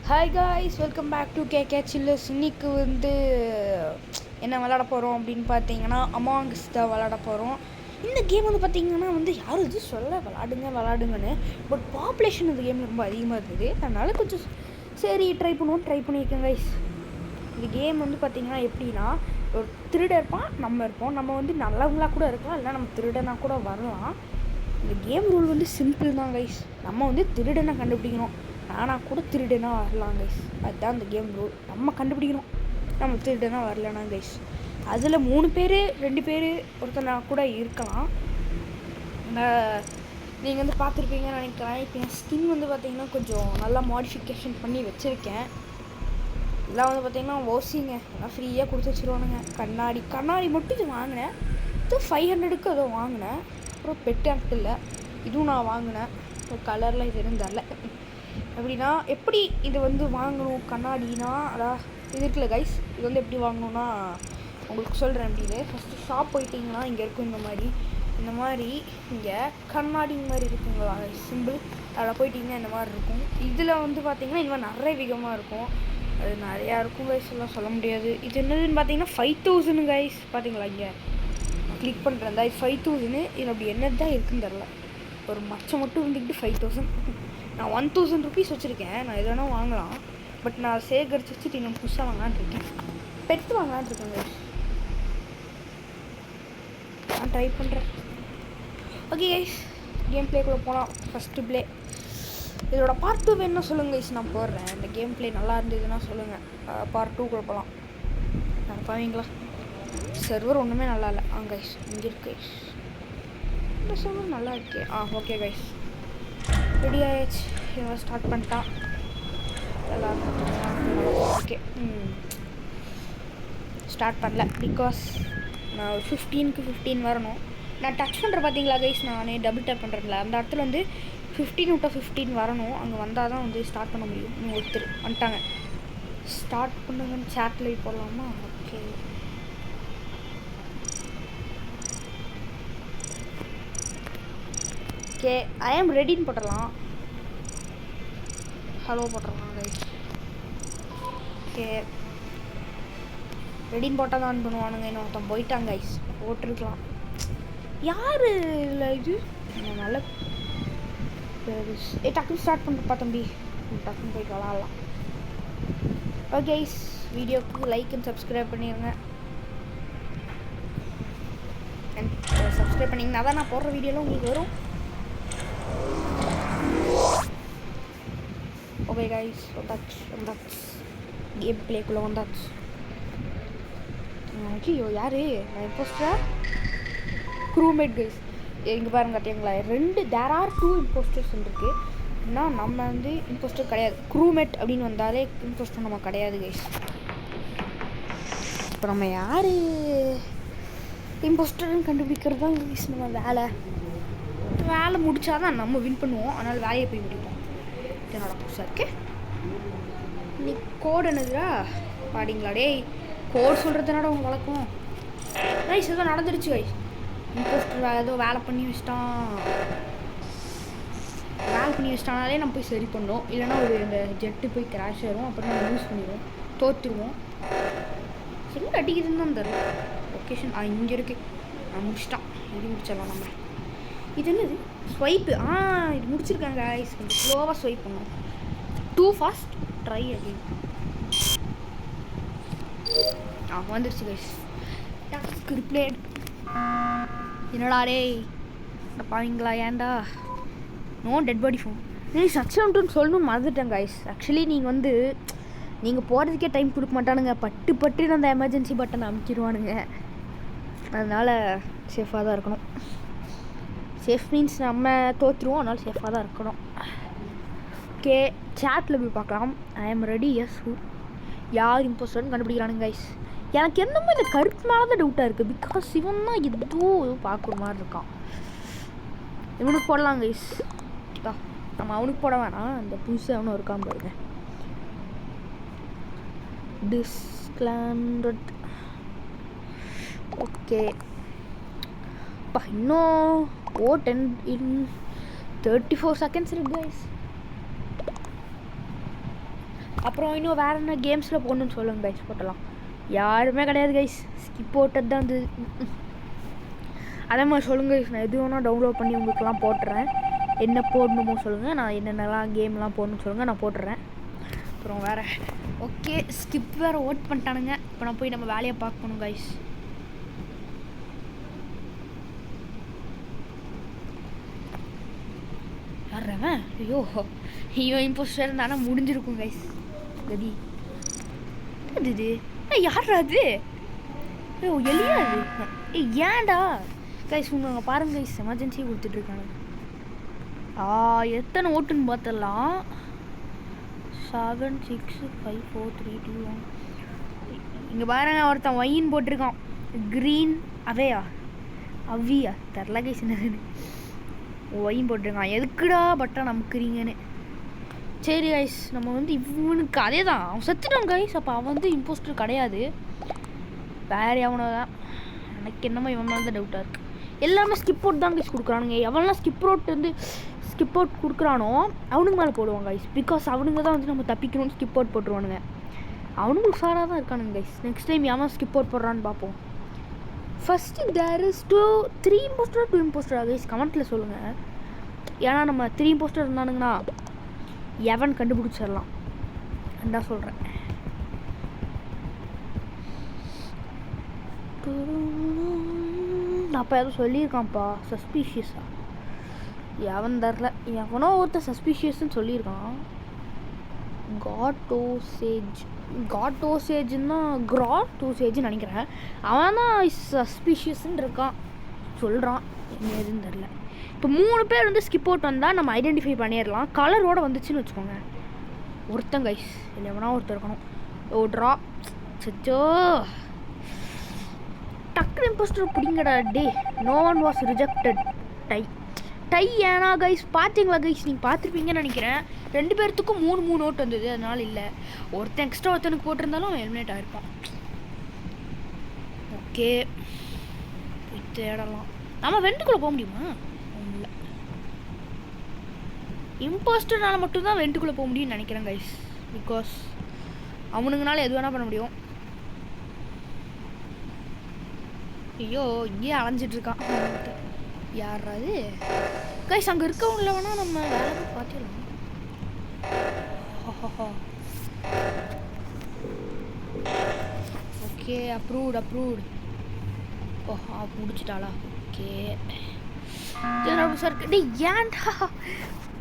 Hi guys, welcome back to KK chillers. இன்னைக்கு என்ன விளாட போகிறோம் அப்படின்னு பார்த்தீங்கன்னா அமாங்ஸ் தான் விளாட போகிறோம். இந்த கேம் பார்த்தீங்கன்னா யாரும் எதுவும் சொல்ல விளாடுங்கன்னு, பட் பாப்புலேஷன் இந்த கேமில் ரொம்ப அதிகமாக இருந்தது. அதனால் கொஞ்சம் சரி ட்ரை பண்ணியிருக்கேன் காய்ஸ். இந்த கேம் பார்த்தீங்கன்னா எப்படின்னா, ஒரு திருடன் இருப்பான், நம்ம இருப்போம். நம்ம நல்லவங்களாக கூட இருக்கலாம், இல்லை நம்ம திருடனாக கூட வரலாம். இந்த கேம் ரூல் சிம்பிள் தான் கைஸ். நம்ம திருடனை கண்டுபிடிக்கணும். ஆனால் கூட திருடனா வரலாம் கைஸ். அதுதான் இந்த கேம் ரூல். நம்ம கண்டுபிடிக்கணும் நம்ம திருடனா வரலனா கைஸ். அதில் 3 பேர் 2 பேர் ஒருத்தனா கூட இருக்கலாம். நீங்கள் பார்த்துருப்பீங்கன்னு நினைக்கிறேன். இப்போ என் ஸ்கின் பார்த்தீங்கன்னா கொஞ்சம் நல்லா மாடிஃபிகேஷன் பண்ணி வச்சுருக்கேன். இதெல்லாம் பார்த்தீங்கன்னா ஓசிங்க, எல்லாம் ஃப்ரீயாக கொடுத்து வச்சுருவானுங்க. கண்ணாடி மட்டும் இது வாங்கினேன். இது 500க்கு ஏதோ வாங்கினேன். அப்புறம் பெட்டு ஆக்டில் இதுவும் நான் வாங்கினேன். ஒரு கலரில் இது இருந்தால எப்படின்னா, எப்படி இது வாங்கணும் கண்ணாடினா, அதான் இது இருக்குல்ல கைஸ். இது எப்படி வாங்கணுன்னா உங்களுக்கு சொல்கிறேன். எப்படின்னு ஃபஸ்ட்டு ஷாப் போயிட்டிங்கன்னா இங்கே இருக்கும். இந்த மாதிரி இங்கே கண்ணாடி மாதிரி இருக்குங்களா சிம்பிள். அதில் போயிட்டிங்கன்னா இந்த மாதிரி இருக்கும். இதில் பார்த்தீங்கன்னா இந்த மாதிரி நிறைய விதமாக இருக்கும். அது நிறையா இருக்கும் கைஸ், எல்லாம் சொல்ல முடியாது. இது என்னதுன்னு பார்த்தீங்கன்னா 5000 கைஸ். பார்த்தீங்களா, இங்கே கிளிக் பண்ணுறேன் தான். இது 5000. இது அப்படி என்னது தான் இருக்குன்னு தெரில. ஒரு மச்சம் மட்டும் இருந்துக்கிட்டு 5000. நான் 1000 ருபீஸ் வச்சுருக்கேன். நான் எது வேணால் வாங்கலாம். பட் நான் சேகரித்து வச்சுட்டு இன்னும் புதுசாக வாங்கலான்னு இருக்கேன். பெட்டு வாங்கலான்னு இருக்கேன் கைஸ். நான் ட்ரை பண்ணுறேன். ஓகே கைஸ், கேம் பிளேக்குள்ளே போகலாம். First play. இதோட பார்ட் 2 வேணும்னா சொல்லுங்கள் கைஸ், நான் போடுறேன். இந்த கேம் பிளே நல்லா இருந்ததுன்னா சொல்லுங்கள். பார்ட் 2 போகலாம். நான் பாவீங்களா, சர்வர் ஒன்றுமே நல்லா இல்லை. கைஸ் இங்கே இருக்கு கைஸ். இந்த சர்வர் நல்லா இருக்கு. ஓகே கைஸ், ரெடி ஆயிடுச்சு. இவன் ஸ்டார்ட் பண்ணிட்டான். ஓகே, ஸ்டார்ட் பண்ணல. பிகாஸ் நான் 15க்கு 15 வரணும். நான் டச் பண்ணுற பார்த்தீங்களா கைஸ், நானே டபுள் டேப் பண்ணுறேன்ல, அந்த இடத்துல 15/15 வரணும். அங்கே வந்தால் தான் ஸ்டார்ட் பண்ண முடியும். ஒருத்தர் வந்துட்டாங்க. ஸ்டார்ட் பண்ணுங்கன்னு சேட்டில் போடலாமா? ஓகே, ஓகே ஐ ஆம் ரெடின்னு போட்டுடலாம். ஹலோ போட்டுடலாம் கைஸ். ஓகே, ரெடின்னு போட்டால் தான் பண்ணுவானுங்க. இன்னொருத்தன் போயிட்டாங்க கைஸ். போட்டிருக்கலாம். யார் இல்லை இது நல்ல டக்குன்னு ஸ்டார்ட் பண்ணுறப்பா தம்பி. டக்குன்னு போயிட்டு விளாட்லாம். ஓகே கைஸ், வீடியோக்கு லைக் அண்ட் சப்ஸ்கிரைப் பண்ணிடுங்க. அண்ட் சப்ஸ்கிரைப் பண்ணிங்கன்னா தான் நான் போடுற வீடியோலாம் உங்களுக்கு வரும். ஓகே கைஸ், வந்தாச்சு கேம் பிளேக்குள்ளே வந்தாச்சு. ஐயோ யார் இம்போஸ்டரா? Crewmate guys. இங்கே பாருங்க பார்த்தீங்களா, தேர் ஆர் 2 இம்போஸ்டர்ஸ் இருக்குது. ஆனால் நம்ம இம்போஸ்டர் கிடையாது. க்ரூமேட் அப்படின்னு வந்தாலே இம்போஸ்டர் நம்ம கிடையாது கைஸ். இப்போ நம்ம யார் இம்போஸ்டர்னு கண்டுபிடிக்கிறது தான் கைஸ் நம்ம வேலை முடித்தாதான் நம்ம வின் பண்ணுவோம். அதனால் வேலையை போய் முடிப்போம். என்னோட புதுசாக இருக்கு. நீ கோட் என்னதுடா பாடிங்களா? டேய், கோட் சொல்கிறதுனால உங்கள் வழக்கம் கைஸ். ஏதோ நடந்துருச்சு கைஸ். இம்போஸ்டர் ஏதோ வேலை பண்ணி வச்சிட்டானாலே நம்ம போய் சரி பண்ணோம். இல்லைனா இந்த ஜெட்டு போய் கிராஷ் ஆகும். அப்புறம் நம்ம யூஸ் பண்ணிடுவோம், தோற்றுருவோம். சரி அடிக்குதுன்னு தான் தரும். லொக்கேஷன் இங்கே இருக்குது. நான் முடிச்சிட்டான். இது முடிச்சிடலாம் நம்ம. இது என்னது ஸ்வைப்பு? இது முடிச்சிருக்காங்க கைஸ். கொஞ்சம் ஸ்லோவாக ஸ்வைப் பண்ணும். Two fast, try again. வந்துருச்சு கைஸ். டாஸ்க் ரிப்ளேட். என்னடா டேய் பாவீங்களா, ஏன்டா நோ டெட் பாடி ஃபோன். சக்ஸன்ட்டுன்னு சொல்லணும்னு மறந்துட்டேன் கைஸ். ஆக்சுவலி நீங்கள் போகிறதுக்கே டைம் கொடுக்க மாட்டானுங்க. பட்டு அந்த எமர்ஜென்சி பட்டன் அமுக்கிடுவானுங்க. அதனால் சேஃபாக தான் இருக்கணும். சேஃப் மீன்ஸ் நம்ம தோற்றுருவோம், அதனால் சேஃபாக தான் இருக்கணும். ஓகே, சேட்டில் போய் பார்க்கலாம். ஐ ஆம் ரெடி. எஸ், யார் இம்போஸ்டர்னு கண்டுபிடிக்கிறானுங்க கைஸ். எனக்கு என்னமோ இந்த கருப்பு மேலே தான் டவுட்டாக இருக்குது. பிகாஸ் இவன் தான் ஏதோ பார்க்குற மாதிரி இருக்கான். இவனுக்கு போடலாம் கைஸ். நம்ம அவனுக்கு போட வேணாம். இந்த புதுசாக அவனும் இருக்கான் பாருங்க. டிஸ்கிளாண்டட். ஓகே, இன்னும் 34 seconds இருக்கு கைஸ். அப்புறம் இன்னும் வேறு என்ன கேம்ஸில் போடணுன்னு சொல்லுங்கள் கைஸ், போட்டலாம். யாருமே கிடையாது கைஸ், ஸ்கிப் போட்டது தான் வந்து. அதே மாதிரி சொல்லுங்கள் கைஸ், நான் எது வேணால் டவுன்லோட் பண்ணி உங்களுக்குலாம் போட்டுறேன். என்ன போடணுமோ சொல்லுங்கள், நான் என்னென்னலாம் கேம்லாம் போடணும்னு சொல்லுங்கள், நான் போட்டுறேன். அப்புறம் வேறு ஓகே, ஸ்கிப் வேறு ஓட் பண்ணிட்டானுங்க. இப்போ நான் போய் நம்ம வேலையை பார்க்கணும் கைஸ். யார்றவன்? ஐயோ, ஐயோ இம்போஸ்டர் இருந்தானா முடிஞ்சிருக்கும் கைஸ். கதி அது யாரா அது? ஐயோ எலியா அது? ஏன்டா கைஸ் உங்க பாருங்க கைஸ், எமர்ஜென்சி கொடுத்துட்ருக்காங்க. எத்தனை ஓட்டுன்னு பார்த்துடலாம். 7 6 5 4 3 2 1. இங்கே பாருங்க, ஒருத்தன் ஒயின் போட்டிருக்கான். க்ரீன் அவையா அவ்வியா தெரில கைஸ், என்னதுன்னு ஒயின் போட்டிருக்கான். எதுக்குடா பட்டன் அமுக்குறீங்கன்னு. சரி கைஸ், நம்ம வந்து இவனுக்கு அதே தான், அவன் செத்துட்டான் கைஸ். அப்போ அவன் வந்து இம்போஸ்டர் கிடையாது, வேறு எவனோ தான். எனக்கு என்னமோ இவன் மேலே தான் டவுட்டாக இருக்குது. எல்லாமே ஸ்கிப் அவுட் தான் கைஸ் கொடுக்குறானுங்க. எவனெலாம் ஸ்கிப் அவுட் கொடுக்குறானோ அவனுக்கு மேலே போடுவாங்க கைஸ். பிகாஸ் அவனுங்க தான் வந்து நம்ம தப்பிக்கணும்னு ஸ்கிப் அவுட் போட்டுருவானுங்க. அவனுக்கு உஷாராக தான் இருக்கானுங்க கைஸ். நெக்ஸ்ட் டைம் எவன் ஸ்கிப் அவுட் போடுறான்னு பார்ப்போம். First there is 3 impostor 2 impostor guys, கமெண்ட்டில் சொல்லுங்கள். ஏன்னா நம்ம 3 இம்போஸ்டர் இருந்தானுங்கன்னா எவன் கண்டுபிடிச்சிடலாம் தான் சொல்கிறேன். அப்போ எதுவும் சொல்லியிருக்கான்ப்பா சஸ்பீஷியஸா, எவன் தரல, எவனோ ஒருத்தர் சஸ்பீஷியஸ்ன்னு சொல்லியிருக்கான். காட்டோசேஜ்னா கிராட்டோசேஜ்னு நினைக்கிறேன். அவன் தான் சஸ்பீஷியஸ்ன்னு இருக்கான் சொல்கிறான். என்ன எதுன்னு தெரில. இப்போ 3 பேர் வந்து ஸ்கிப் அவுட் வந்தால் நம்ம ஐடென்டிஃபை பண்ணிடலாம். கலரோடு வந்துச்சுன்னு வச்சுக்கோங்க. ஒருத்தன் கைஸ் இல்லை எவனா ஒருத்தர் இருக்கணும். ஓட்ரா சச்சோ டக்குனு இம்போஸ்டர் பிடிங்கடா டே. No one was rejected. டை ஏன்னா கைஸ் பார்த்தீங்களா கைஸ், நீங்கள் பார்த்துருப்பீங்கன்னு நினைக்கிறேன். 2 பேர்த்துக்கும் 3 ஓட்டு வந்தது. அதனால இல்லை, ஒருத்தன் எக்ஸ்ட்ரா ஒருத்தனுக்கு போட்டிருந்தாலும் அவன் எலிமினேட் ஆகிருப்பான். ஓகே போய் தேடலாம். நம்ம வெண்டுக்குள்ளே போக முடியுமா? இல்லை, இம்போஸ்டர்னால மட்டும்தான் வெண்டுக்குள்ளே போக முடியும்னு நினைக்கிறேன் கைஸ். பிகாஸ் அவனுங்கனால எது வேணால் பண்ண முடியும். ஐயோ இங்கேயே அலைஞ்சிட்ருக்கான் யாராவது கைஸ். அங்கே இருக்கவங்கள வேணால் நம்ம வேலை போய் பார்த்துடலாம். Okay approved. ஓஹா முடிச்சிட்டாளா? ஓகே சார் டே ஏன்டா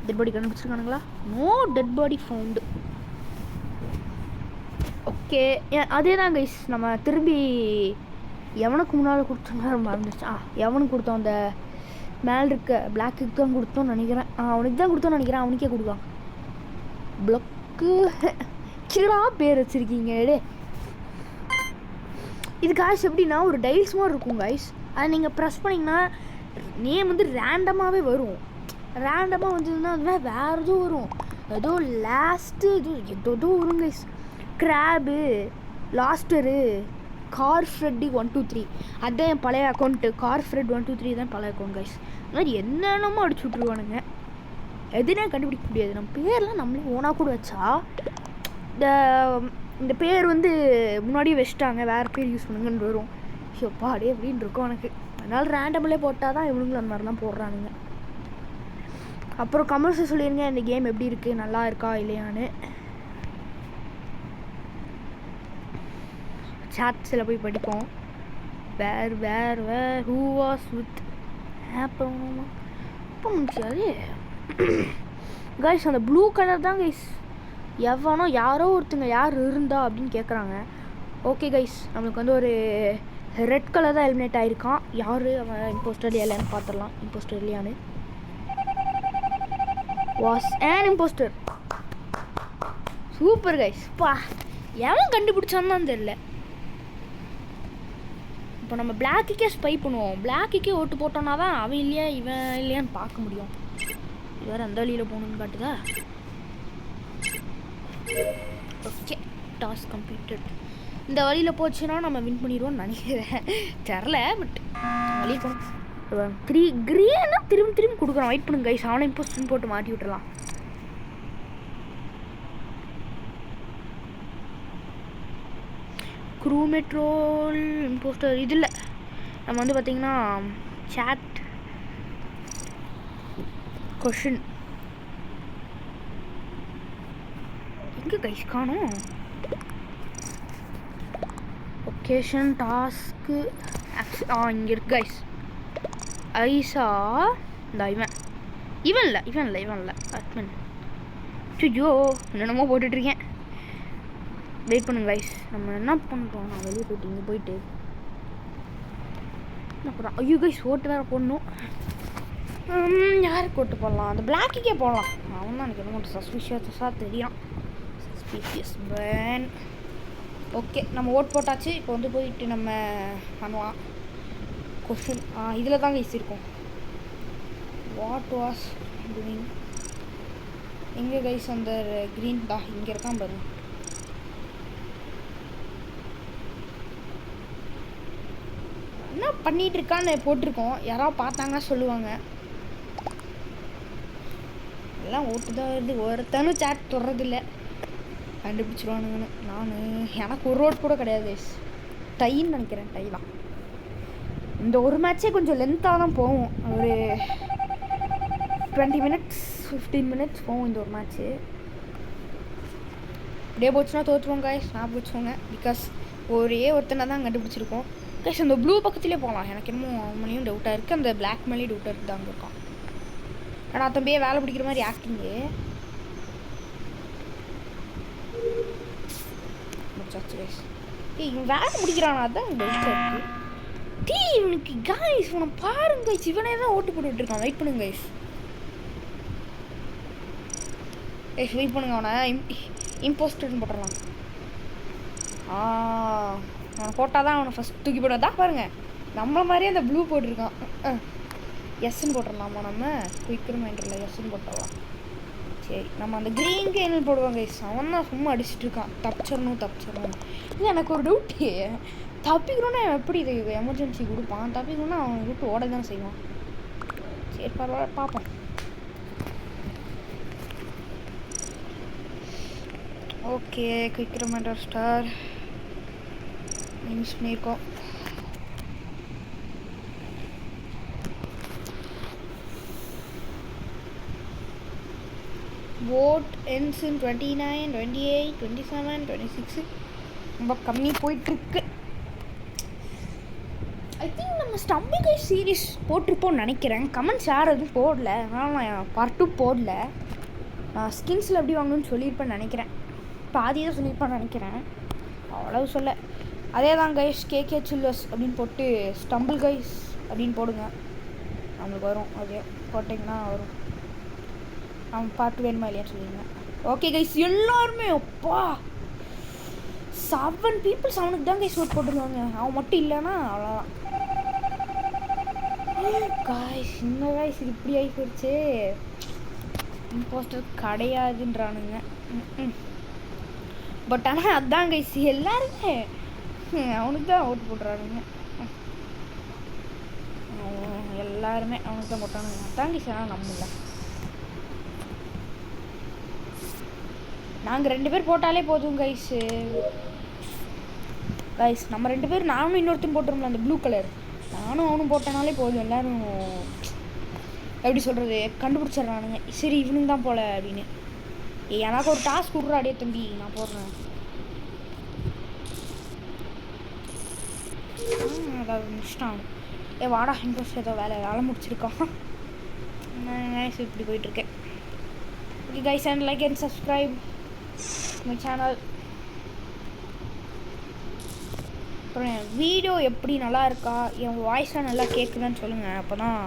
டெட் பாடி கண்டுபிடிச்சிருக்கானுங்களா? No dead body found. Okay அதே தான் கைஸ், நம்ம திரும்பி எவனுக்கு முன்னால் கொடுத்தோம்னா மறந்துச்சு. எவனுக்கு கொடுத்தோம்? அந்த மேலே இருக்க பிளாக்குக்கு தான் கொடுத்தோன்னு நினைக்கிறேன். அவனுக்கு தான் கொடுத்தோன்னு நினைக்கிறேன். அவனுக்கே கொடுக்கலாம். பிளக்கு கிடா பேர் வச்சுருக்கீங்க டே. இது காய்ஸ் எப்படின்னா ஒரு டைல்ஸ் மாதிரி இருக்கும் கைஸ். அதை நீங்கள் ப்ரெஸ் பண்ணிங்கன்னா நேம் வந்து ரேண்டமாகவே வரும். ரேண்டமாக வந்ததுன்னா அதுவே வேறு எதுவும் வரும். ஏதோ லாஸ்ட்டு ஏதோ வரும் கைஸ். கிராபு, லாஸ்டரு, கார் ஃப்ரெட்டி 1 2 3 அதுதான் என் பழைய அக்கௌண்ட்டு. கார் ஃப்ரெட் 1 2 3 தான் பழைய அக்கௌண்ட் கைஸ். அது மாதிரி என்னென்னமோ அடிச்சு விட்ருவானுங்க, எதுனே கண்டுபிடிக்க முடியாது. நம்ம பேர்லாம் நம்மளே ஓனாக கூட வச்சா இந்த பேர் வந்து முன்னாடியே வச்சுட்டாங்க, வேறு பேர் யூஸ் பண்ணுங்கன்னு வரும். ஷோப்பா அப்படியே அப்படின்னு இருக்கும் எனக்கு. அதனால் ரேண்டமிலே போட்டால் தான் இவனுங்களும் அந்த மாதிரிலாம் போடுறானுங்க. அப்புறம் கமெண்ட்ஸை சொல்லிடுங்க இந்த கேம் எப்படி இருக்குது, நல்லா இருக்கா இல்லையான்னு. சாட்ஸில் போய் படிப்போம். வேர் ஹூ வாஸ் வித் அப்புறம் முடிச்சாது கைஸ். அந்த ப்ளூ கலர் தான் கைஸ். எவனோ யாரோ ஒருத்தங்க யார் இருந்தா அப்படின்னு கேட்குறாங்க. ஓகே கைஸ், நம்மளுக்கு வந்து ஒரு ரெட் கலர் தான் எலிமினேட் ஆகிருக்கான். யார் அவன் இம்போஸ்டர் இல்லைன்னு பார்த்துடலாம். இம்போஸ்டர் இல்லையான்னு. Was an impostor. Super guys. பா எவன் கண்டுபிடிச்சான்னு தான் தெரில. இப்போ நம்ம பிளாக்குக்கே ஸ்பை பண்ணுவோம். பிளாக்குக்கே ஓட்டு போட்டோன்னா தான் அவன் இல்லையா இவன் இல்லையான்னு பார்க்க முடியும். இது வேறு அந்த வழியில் போகணுன்னு காட்டுதா? Okay task completed. இந்த வழியில் போச்சுன்னா நம்ம வின் பண்ணிடுவோம்னு நினைக்கிறேன். தெரில, பட் வழியில் போகணும். 3 க்ரீனா திரும்பி கொடுக்குறான். வெயிட் பண்ணுங்க கைஸ், அவனை இம்போஸ்ட்னு போட்டு மாட்டி விட்டுறலாம். க்ரூமேட் ரோல் இம்போஸ்டர் இது இல்லை. நம்ம வந்து பார்த்திங்கன்னா சாட் கொஷின் எங்கே கைஸ் காணும். ஒகேஷன் டாஸ்க்கு இங்கே இருக்கு கைஸ். ஐசா இந்த இவன் இல்லை அட்மின். ஐயோ என்னென்னமோ போட்டுட்ருக்கேன். வெயிட் பண்ணுங்க கைஸ். நம்ம என்ன பண்ணுறோம், நான் வெளியே போயிட்டு இங்கே போயிட்டு என்ன பண்ணுறோம். ஐயோ கைஸ் ஓட்டு வேறு போடணும். யாருக்கு ஓட்டு போடலாம்? அந்த பிளாக்கிக்கே போடலாம். அவன் தான் எனக்கு என்ன சஸ்பிஷியஸாக தெரியும். சஸ்பிஷியஸ் பேன். ஓகே நம்ம ஓட் போட்டாச்சு. இப்போ வந்து போயிட்டு நம்ம பண்ணலாம் கொஸ்டின். இதில் தான் கைஸ் இருக்கும். வாட் வாஸ் டூயிங் எங்கே கைஸ்? அந்த க்ரீன் தான் இங்கே இருக்கான் பாருங்க. என்ன பண்ணிகிட்டு இருக்கான்னு போட்டிருக்கோம். யாராவது பார்த்தாங்கன்னா சொல்லுவாங்க. எல்லாம் ஓட்டு தான் வருது. ஒருத்தனும் சேட் தொடறதில்லை. கண்டுபிடிச்சிருவானுங்கன்னு. எனக்கு ஒரு ஓட் கூட கிடையாது. டைன்னு நினைக்கிறேன். டை தான். இந்த ஒரு மேட்ச்சே கொஞ்சம் லென்த்தாக தான் போகும். ஒரு 20 minutes 15 minutes போகும் இந்த ஒரு மேட்ச்சு. இப்படியே போச்சுன்னா தோற்றுவோம் கைஸ். நான் போச்சுவோங்க. பிகாஸ் ஒரே ஒருத்தனை தான் கண்டுபிடிச்சிருக்கோம் கைஸ். அந்த ப்ளூ பக்கத்துலேயே போகலாம். எனக்கு என்னமோ அவனையும் டவுட்டாக இருக்குது. அந்த பிளாக் மேலேயும் டவுட்டாக இருக்குது. அங்கே இருக்கான். ஆனால் தம்பியே வேலை பிடிக்கிற மாதிரி ஆக்டிங்கு முடிச்சாச்சு கைஸ். இவன் வேலை முடிக்கிறானா தான் டவுட்டாக இருக்குது. இவனுக்கு கைஸ் இவனை பாருங்க கைஸ். இவனே தான் ஓட்டு போட்டுட்டு இருக்கான். வெயிட் பண்ணுங்க கைஸ். வெயிட் பண்ணுங்க. அவனை இம்போஸ்டர்னு போட்டுடலாம். அவனை போட்டால் தான் அவனை ஃபஸ்ட் தூக்கி போடுவதா பாருங்க. நம்மள மாதிரியே அந்த ப்ளூ போட்டிருக்கான். எஸ்ன்னு போட்டுடலாமா? நம்ம குயிக் ரிமைண்டரில் எஸ்ன்னு போட்டுடலாம். சரி நம்ம அந்த க்ரீன் கேனல் போடுவாங்க கைஸ். அவன் தான் சும்மா அடிச்சுட்டு இருக்கான். தப்பிச்சிடணும். இது எனக்கு ஒரு டவுட்டு. தப்பிக்கணும்னா எப்படி இது எமர்ஜென்சி கொடுப்பான்? தப்பிக்கணும்னா அவன் விட்டு ஓட தானே செய்வான். சரி பரவாயில்ல பார்ப்போம். Okay quick reminder star miss பண்ணியிருக்கோம். vote ends in 29, 28, 27, 26. ரொம்ப கம்மி போயிட்டுருக்கு. ஐ திங்க் நம்ம ஸ்டம்பிள் கைஸ் சீரீஸ் போட்டிருப்போம்னு நினைக்கிறேன். கமெண்ட்ஸ் யார் எதுவும் போடல. அதனால் நான் பார்ட் 2 போடல. நான் ஸ்கின்ஸில் எப்படி வாங்கணும்னு சொல்லியிருப்பேன்னு நினைக்கிறேன். பாதியாக சொல்லியிருப்பேன்னு நினைக்கிறேன். அவ்வளவு சொல்ல. அதே தான் கைஸ். கேகே சில்லர்ஸ் அப்படின்னு போட்டு ஸ்டம்பிள் கைஸ் அப்படின்னு போடுங்க. நம்மளுக்கு வரும். அதே போட்டிங்கன்னா வரும். அவன் பார்த்து வேணுமா இல்லையான்னு சொல்லிடுங்க. ஓகே கைஸ் எல்லாருமே அப்பா 7 people அவனுக்கு தான் கைஸ் ஓட் போட்டுருவாங்க. அவன் மட்டும் இல்லைன்னா அவ்வளோதான் கைஸ். இந்த கைஸ் இது இப்படி ஆகி போயிடுச்சு. இம்போஸ்டர் கிடையாதுன்றானுங்க. பட் ஆனால் அதுதான் கைஸ் எல்லாருமே அவனுக்கு தான் ஓட்டு போட்டுறானுங்க. எல்லாருமே அவனுக்கு தான் போட்டானுங்க. அதான் கைஸ். ஆனால் நம்மள நாங்கள் 2 பேர் போட்டாலே போதும் கைஸு. கைஸ் நம்ம 2 பேர் நானும் இன்னொருத்தையும் போட்டுரும்ல அந்த ப்ளூ கலர். நானும் அவனும் போட்டனாலே போதும். எல்லோரும் எப்படி சொல்கிறது கண்டுபிடிச்சிட்றானுங்க. சரி இவனுங்க தான் போல அப்படின்னு. எனக்கு ஒரு டாஸ்க் கொடுக்குற அடையே தம்பி நான் போடுறேன். அதாவது முடிச்சிட்டான். வாடா இன்ட்ரெஸ்ட் ஏதோ வேலை முடிச்சிருக்கான். நான் இப்படி போயிட்டுருக்கேன். Okay guys and like and subscribe my channel. அப்புறம் என் வீடியோ எப்படி நல்லா இருக்கா, என் வாய்ஸாக நல்லா கேட்குதான்னு சொல்லுங்கள். அப்போ தான்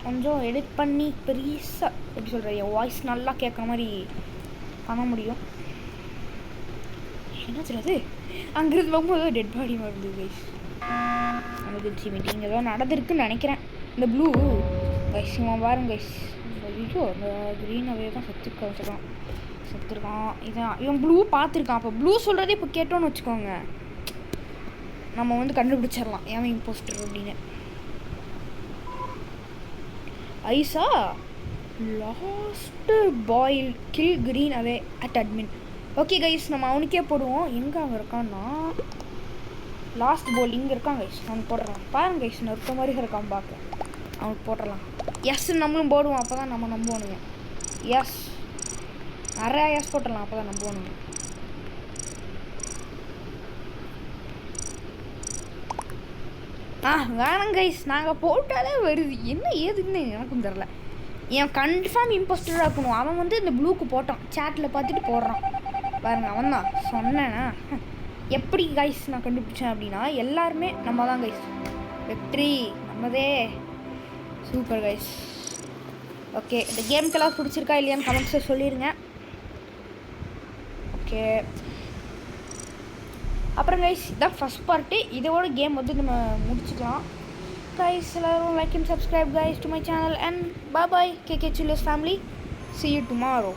கொஞ்சம் எடிட் பண்ணி பெருசாக எப்படி சொல்கிறேன் என் வாய்ஸ் நல்லா கேட்குற மாதிரி பண்ண முடியும். என்ன சொல்லுது அங்கிருந்து போகும்போது டெட் பாடி வருது கைஸ். எமர்ஜென்சி மீட்டிங் ஏதோ நடந்திருக்குன்னு நினைக்கிறேன். இந்த ப்ளூ கைஸ் பாருங்க கைஸ். ஐயோ அந்த க்ரீனாகவே தான் செத்துருக்கான். இதான் இவன் ப்ளூ பார்த்துருக்கான். அப்போ ப்ளூ சொல்கிறதே இப்போ கேட்டோன்னு வச்சுக்கோங்க, நம்ம வந்து கண்டுபிடிச்சிடலாம் ஏன் இம்போஸ்டர் அப்படின்னு. ஐசா லாஸ்ட் பாயில் kill green away at admin. Okay guys, நம்ம அவனுக்கே போடுவோம். எங்கே அங்கே இருக்கான்னா லாஸ்ட் பால் இங்கே இருக்கான் கைஸ். அவனுக்கு போடுறான் பாருங்க கைஸ், நொறுக்க மாதிரி இருக்கான் பார்க்க. அவனுக்கு போட்டுடலாம். எஸ், நம்மளும் போடுவோம். அப்போ தான் நம்ம நம்புவானுங்க. எஸ், நிறையா எஸ் போட்டுடலாம். அப்போ தான் நம்புவானுங்க. வேணாம் கைஸ், நாங்கள் போட்டாலே வருது. என்ன ஏதுன்னு எனக்கும் தெரில. என் கன்ஃபார்ம் இம்போஸ்டராக இருக்கணும். அவன் வந்து இந்த ப்ளூக்கு போட்டான், சேட்டில் பார்த்துட்டு போடுறான் பாருங்க. அவன் தான் சொன்னேன்னா. எப்படி கைஸ் நான் கண்டுபிடிச்சேன் அப்படின்னா, எல்லாருமே நம்ம தான் கைஸ். வெற்றி நம்மதே. Super guys. ஓகே, இந்த கேமுக்கெல்லாம் பிடிச்சிருக்கா இல்லையான்னு கமெண்ட்ஸில் சொல்லிடுங்க. ஓகே, அப்புறம் கைஸ் இதான் ஃபஸ்ட் பார்ட்டு. இதோட கேம் வந்து நம்ம முடிச்சுக்கலாம் கைஸ். எல்லாரும் like and subscribe guys to my channel and bye bye KK Chillers family. See you tomorrow.